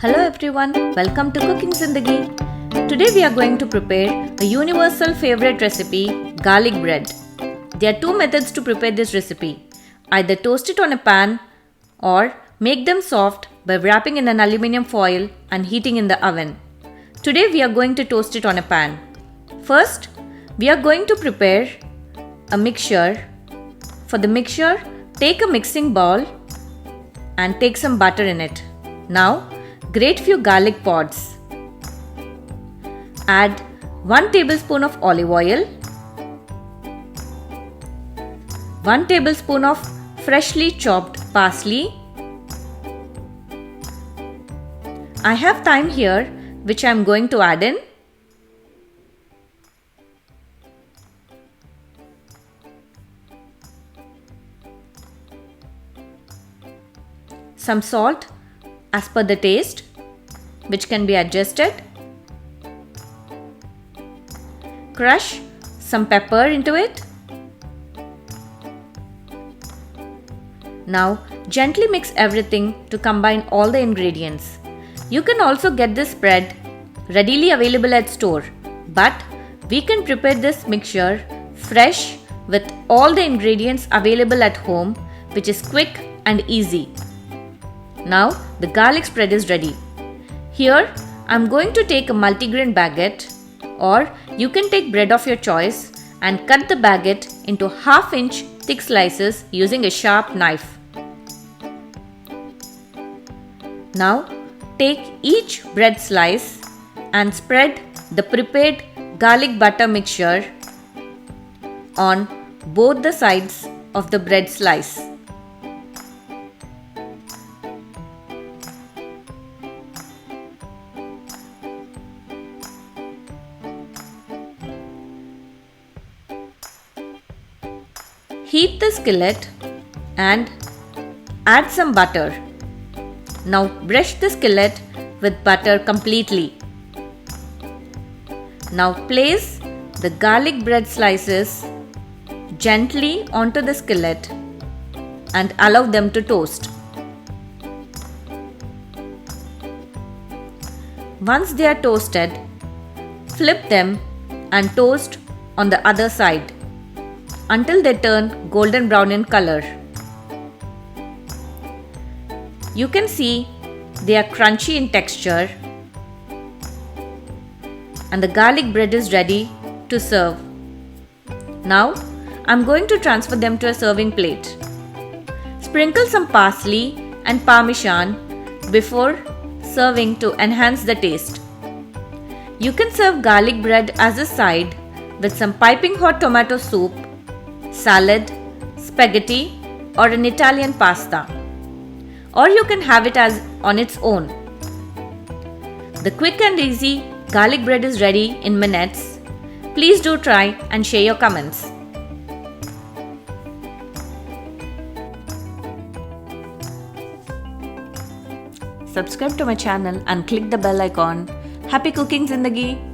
Hello everyone, welcome to Cooking Zindagi. Today we are going to prepare a universal favorite recipe, garlic bread. There are two methods to prepare this recipe. Either toast it on a pan or make them soft by wrapping in an aluminium foil and heating in the oven. Today we are going to toast it on a pan. First, we are going to prepare a mixture. For the mixture, take a mixing bowl and take some butter in it. Now, grate few garlic pods. Add 1 tablespoon of olive oil, 1 tablespoon of freshly chopped parsley. I have thyme here which I am going to add in. Some salt as per the taste, which can be adjusted. Crush some pepper into it. Now gently mix everything to combine all the ingredients. You can also get this spread readily available at store, but we can prepare this mixture fresh with all the ingredients available at home, which is quick and easy. Now the garlic spread is ready. Here I am going to take a multigrain baguette, or you can take bread of your choice and cut the baguette into 1/2 inch thick slices using a sharp knife. Now take each bread slice and spread the prepared garlic butter mixture on both the sides of the bread slice. Heat the skillet and add some butter. Now brush the skillet with butter completely. Now place the garlic bread slices gently onto the skillet and allow them to toast. Once they are toasted, flip them and toast on the other side until they turn golden brown in color. You can see they are crunchy in texture and the garlic bread is ready to serve. Now I am going to transfer them to a serving plate. Sprinkle some parsley and parmesan before serving to enhance the taste. You can serve garlic bread as a side with some piping hot tomato soup, salad, spaghetti, or an Italian pasta. Or you can have it as on its own. The quick and easy garlic bread is ready in minutes. Please do try and share your comments. Subscribe to my channel and click the bell icon. Happy cooking, Zindagi!